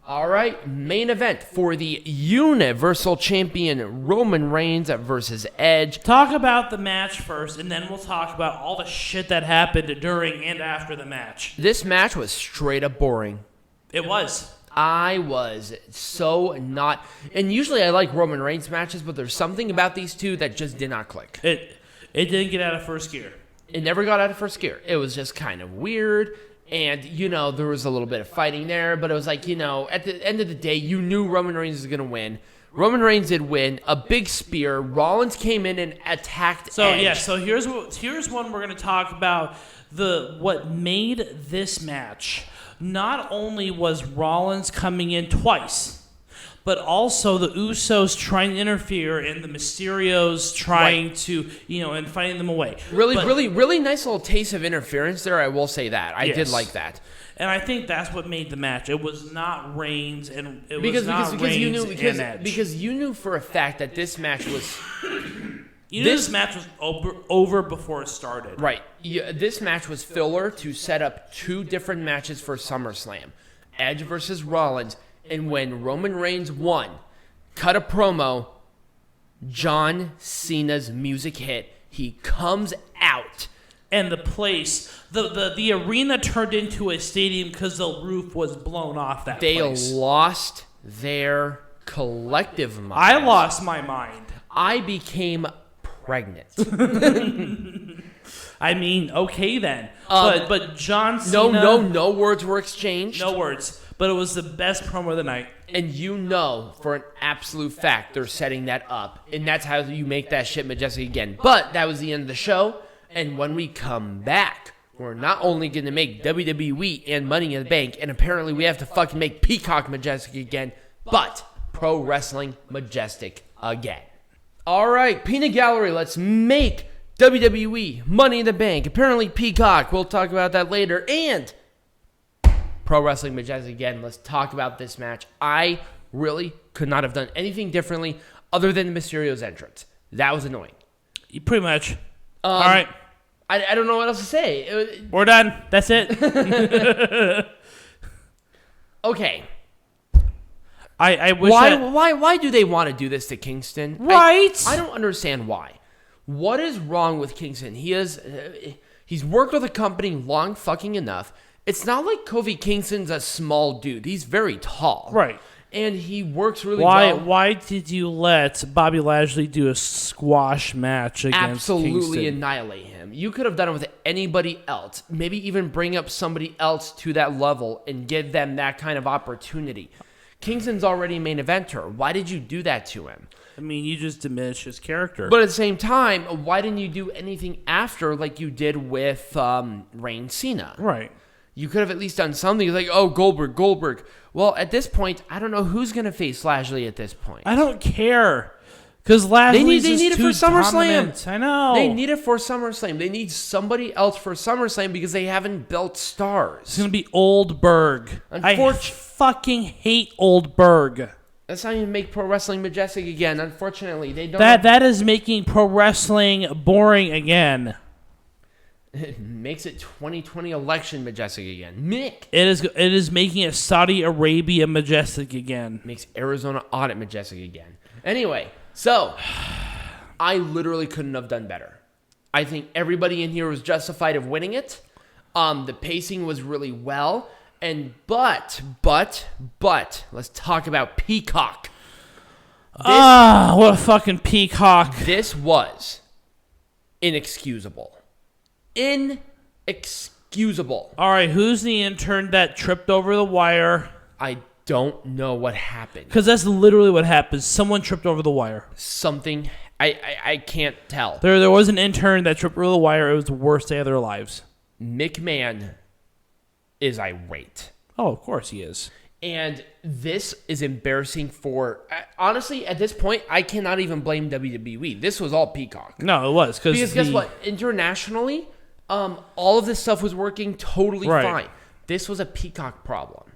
All right, main event for the Universal Champion Roman Reigns versus Edge. Talk about the match first, and then we'll talk about all the shit that happened during and after the match. This match was straight up boring. It was. I was so not... And usually I like Roman Reigns matches, but there's something about these two that just did not click. It didn't get out of first gear. It never got out of first gear. It was just kind of weird. And, there was a little bit of fighting there, but it was like, at the end of the day, you knew Roman Reigns was going to win. Roman Reigns did win. A big spear. Rollins came in and attacked Edge. Yeah, so here's one we're going to talk about. What made this match. Not only was Rollins coming in twice, but also the Usos trying to interfere and the Mysterios trying to, and fighting them away. Really nice little taste of interference there, I will say that. I did like that. And I think that's what made the match. It was not Reigns and Edge. Because you knew for a fact that this match was... This match was over before it started. Right. This match was filler to set up two different matches for SummerSlam. Edge versus Rollins. And when Roman Reigns won, cut a promo, John Cena's music hit. He comes out. And the place, the arena turned into a stadium because the roof was blown off that place. They lost their collective mind. I lost my mind. I became pregnant. I mean, okay then. But John Cena... No words were exchanged. No words. But it was the best promo of the night. And for an absolute fact they're setting that up. And that's how you make that shit majestic again. But that was the end of the show. And when we come back, we're not only going to make WWE and Money in the Bank, and apparently we have to fucking make Peacock majestic again, but Pro Wrestling majestic again. All right, Peanut Gallery, let's make WWE Money in the Bank. Apparently Peacock, we'll talk about that later. And Pro Wrestling majestic again. Let's talk about this match. I really could not have done anything differently other than Mysterio's entrance. That was annoying. Pretty much. All right. I don't know what else to say. We're done. That's it. Okay. I wish why do they want to do this to Kingston? Right. I don't understand why. What is wrong with Kingston? He's worked with a company long fucking enough. It's not like Kofi Kingston's a small dude. He's very tall. Right. And he works really well. Why did you let Bobby Lashley do a squash match against Absolutely Kingston? Annihilate him. You could have done it with anybody else. Maybe even bring up somebody else to that level and give them that kind of opportunity. Kingston's already a main eventer. Why did you do that to him? I mean, you just diminish his character. But at the same time, why didn't you do anything after like you did with Reigns Cena? Right. You could have at least done something like, oh, Goldberg. Well, at this point, I don't know who's going to face Lashley at this point. I don't care. Because Lashley's they need it for SummerSlam. I know. They need it for SummerSlam. They need somebody else for SummerSlam because they haven't built stars. It's going to be Oldberg. I fucking hate Oldberg. That's not even make pro wrestling majestic again. Unfortunately, they don't. That is making pro wrestling boring again. It makes it 2020 election majestic again. Mick. It is making it Saudi Arabia majestic again. Makes Arizona audit majestic again. Anyway, so I literally couldn't have done better. I think everybody in here was justified of winning it. The pacing was really well. But let's talk about Peacock. What a fucking peacock. This was inexcusable. Inexcusable. All right, who's the intern that tripped over the wire? I don't know what happened. Because that's literally what happens. Someone tripped over the wire. Something. I can't tell. There was an intern that tripped over the wire. It was the worst day of their lives. McMahon is irate. Oh, of course he is. And this is embarrassing for... Honestly, at this point, I cannot even blame WWE. This was all Peacock. No, it was. Because guess what? Internationally, all of this stuff was working totally fine. This was a Peacock problem.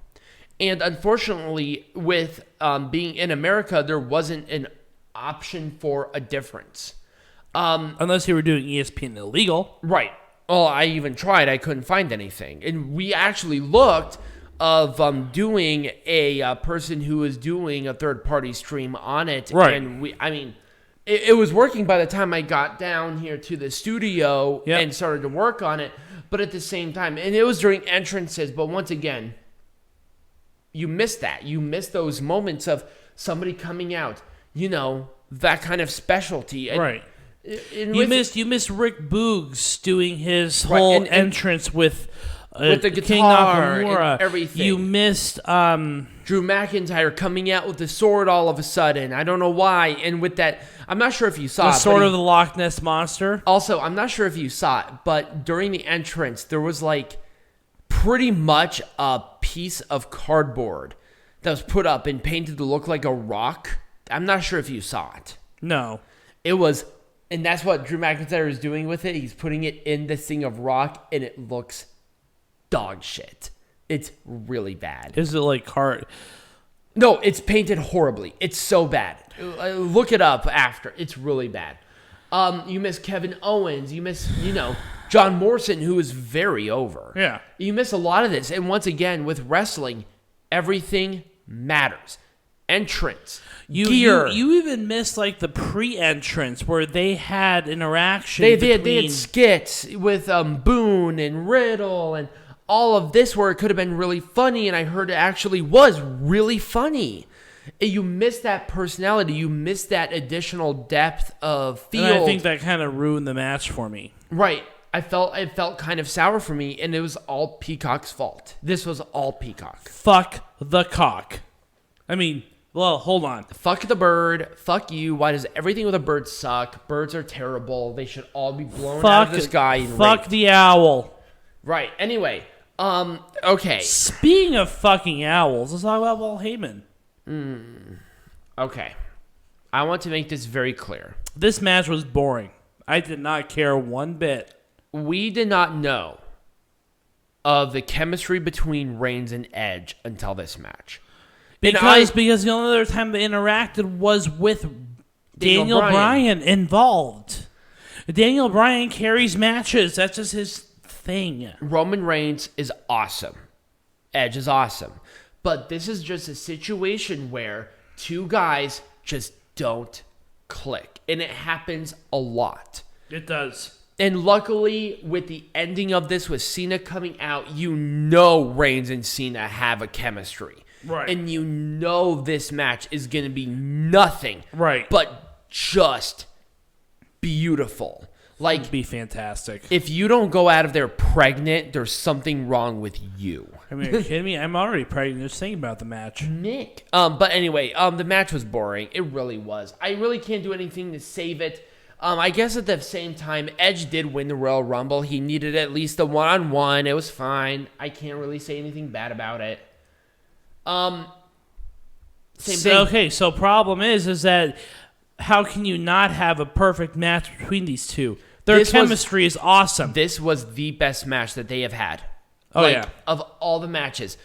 And unfortunately, with being in America, there wasn't an option for a difference. Unless you were doing ESPN illegal. Right. Well, I even tried. I couldn't find anything. And we actually looked of doing a person who was doing a third-party stream on it. Right. And it was working by the time I got down here to the studio and started to work on it. But at the same time, and it was during entrances, but once again, you miss that. You miss those moments of somebody coming out, that kind of specialty. Right. You missed Rick Boogs doing his whole entrance with the guitar King Nakamura. And everything. You missed Drew McIntyre coming out with the sword all of a sudden. I don't know why. And with that, I'm not sure if you saw the sword of the Loch Ness Monster. Also, I'm not sure if you saw it, but during the entrance, there was pretty much a piece of cardboard that was put up and painted to look like a rock. I'm not sure if you saw it. No. It was, and that's what Drew McIntyre is doing with it. He's putting it in this thing of rock, and it looks dog shit. It's really bad. Is it like card? No, it's painted horribly. It's so bad. Look it up after. It's really bad. You miss Kevin Owens. You miss, John Morrison, who is very over. Yeah. You miss a lot of this. And once again, with wrestling, everything matters. Entrance, gear. You even missed the pre-entrance where they had interaction. They had skits with Boone and Riddle and all of this where it could have been really funny, and I heard it actually was really funny. You miss that personality. You miss that additional depth of field. And I think that kind of ruined the match for me. Right. It felt kind of sour for me, and it was all Peacock's fault. This was all Peacock. Fuck the cock. Well, hold on. Fuck the bird. Fuck you. Why does everything with a bird suck? Birds are terrible. They should all be blown out of the sky and fuck raped. The owl. Right. Anyway. Okay. Speaking of fucking owls, let's talk about Paul Heyman. Okay. I want to make this very clear. This match was boring. I did not care one bit. We did not know of the chemistry between Reigns and Edge until this match. Because the only other time they interacted was with Daniel Bryan involved. Daniel Bryan carries matches. That's just his thing. Roman Reigns is awesome. Edge is awesome. But this is just a situation where two guys just don't click. And it happens a lot. It does. And luckily, with the ending of this, with Cena coming out, Reigns and Cena have a chemistry. Right. And this match is going to be nothing. Right. But just beautiful. It'd be fantastic. If you don't go out of there pregnant, there's something wrong with you. Are you kidding me? I'm already pregnant just thinking about the match. Nick. But anyway, the match was boring. It really was. I really can't do anything to save it. I guess at the same time, Edge did win the Royal Rumble. He needed at least a one-on-one. It was fine. I can't really say anything bad about it. Same thing. Okay, so problem is that how can you not have a perfect match between these two? Their chemistry is awesome. This was the best match that they have had. Oh, yeah. Of all the matches.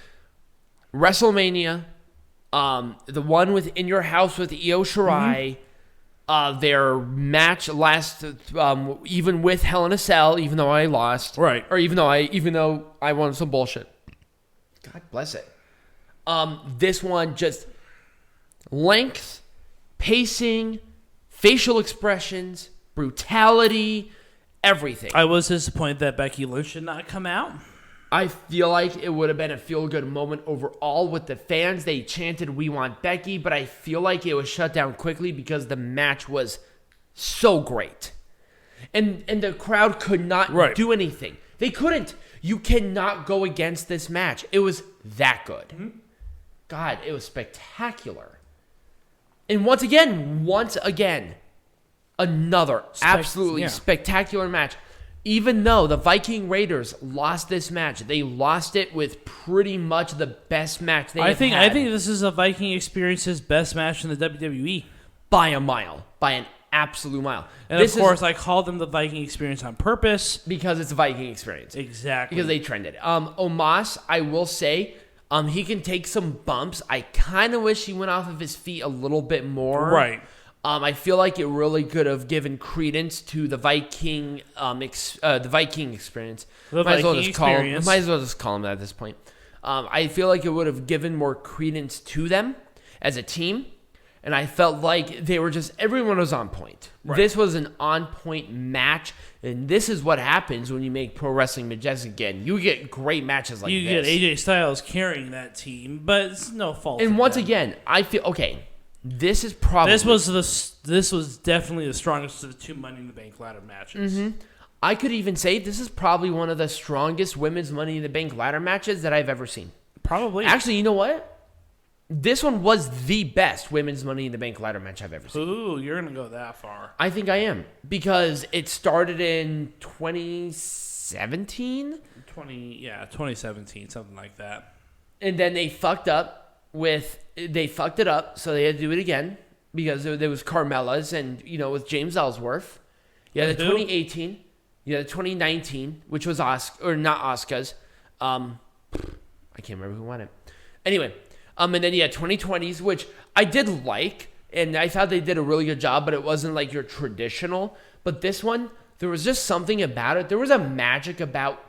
WrestleMania, the one with In Your House with Io Shirai, their match last, even with Hell in a Cell, even though I lost. Right. Or even though I won some bullshit. God bless it. This one just length, pacing, facial expressions, brutality, everything. I was disappointed that Becky Lynch did not come out. I feel like it would have been a feel-good moment overall with the fans. They chanted, "We want Becky," but I feel like it was shut down quickly because the match was so great. And the crowd could not do anything. They couldn't. You cannot go against this match. It was that good. Mm-hmm. God, it was spectacular. And once again, another absolutely spectacular match. Even though the Viking Raiders lost this match, they lost it with pretty much the best match they had. I think this is a Viking Experience's best match in the WWE. By a mile. By an absolute mile. And of course, I call them the Viking Experience on purpose. Because it's a Viking Experience. Exactly. Because they trended. Omos, I will say, he can take some bumps. I kind of wish he went off of his feet a little bit more. Right. I feel like it really could have given credence to the Viking, the Viking experience. Might as well just call him that at this point. I feel like it would have given more credence to them as a team. And I felt like they were everyone was on point. Right. This was an on-point match. And this is what happens when you make Pro Wrestling Majestic again. You get great matches like this. You get AJ Styles carrying that team, but it's no fault. And once again, I feel, okay, this is probably... This was definitely the strongest of the 2 Money in the Bank ladder matches. Mm-hmm. I could even say this is probably one of the strongest women's Money in the Bank ladder matches that I've ever seen. Probably. Actually, you know what? This one was the best women's Money in the Bank ladder match I've ever seen. Ooh, you're going to go that far. I think I am. Because it started in 2017? 2017, something like that. And then they fucked it up, so they had to do it again. Because there was Carmella's and, with James Ellsworth. Yeah, the 2018. Yeah, the 2019, which was not Asuka's. I can't remember who won it. Anyway, and then 2020s, which I did like, and I thought they did a really good job, but it wasn't like your traditional. But this one, there was just something about it. There was a magic about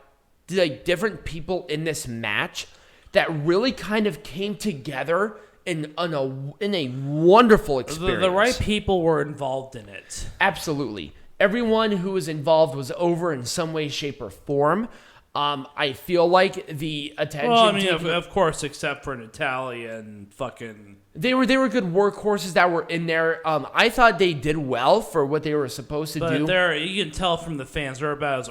different people in this match that really kind of came together in a wonderful experience. The right people were involved in it. Absolutely. Everyone who was involved was over in some way, shape, or form. I feel like the attention... Well, I mean, of course, except for Natalya and fucking... They were good workhorses that were in there. I thought they did well for what they were supposed to do. But you can tell from the fans, they're about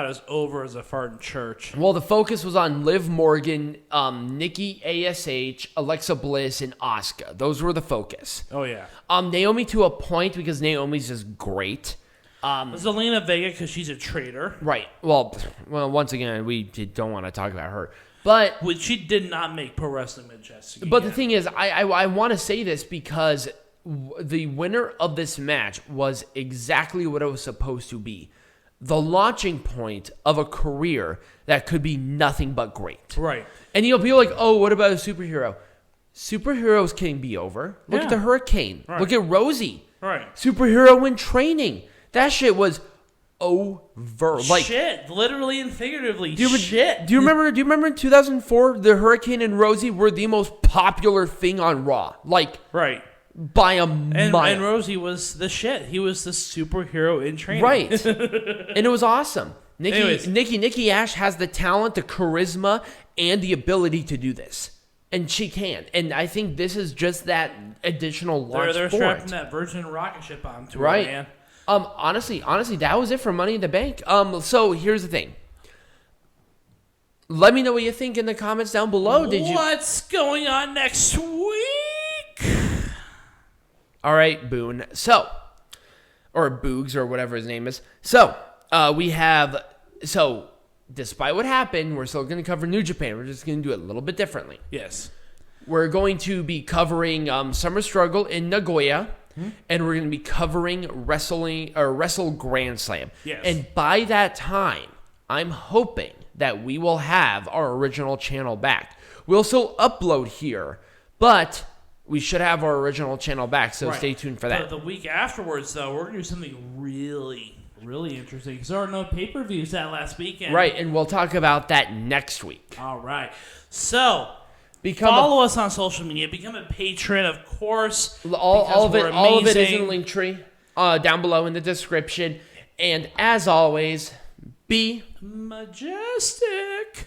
as over as a fart in church. Well, the focus was on Liv Morgan, Nikki ASH, Alexa Bliss, and Asuka. Those were the focus. Oh, yeah. Naomi to a point because Naomi's just great. Zelina Vega because she's a traitor. Right. Well, once again, we don't want to talk about her. But she did not make Pro Wrestling Majestic. But the thing is, I want to say this because the winner of this match was exactly what it was supposed to be. The launching point of a career that could be nothing but great. Right. And you'll be like, oh, what about a superhero? Superheroes can be over. Look at the Hurricane. Right. Look at Rosie. Right. Superhero in training. That shit was over. Like, shit, literally and figuratively. Do you remember in 2004 the Hurricane and Rosie were the most popular thing on Raw? Like, right. By a mile. And Rosie was the shit. He was the superhero in training. Right. And it was awesome. Nikki Ash has the talent, the charisma, and the ability to do this. And she can. And I think this is just that additional launch They're for strapping it. that Virgin rocket ship onto her, right. man. Honestly, that was it for Money in the Bank. So here's the thing. Let me know what you think in the comments down below. What's going on next week? All right, Boone. Or Boogs, or whatever his name is. So, despite what happened, we're still going to cover New Japan. We're just going to do it a little bit differently. Yes. We're going to be covering Summer Struggle in Nagoya. And we're going to be covering Wrestle Grand Slam. Yes. And by that time, I'm hoping that we will have our original channel back. We'll still upload here, but we should have our original channel back, so stay tuned for that. But the week afterwards, though, we're going to do something really, really interesting because there are no pay-per-views that last weekend. Right, and we'll talk about that next week. All right. So... Follow us on social media. Become a patron, of course. All of it is in the link tree down below in the description. And as always, be majestic.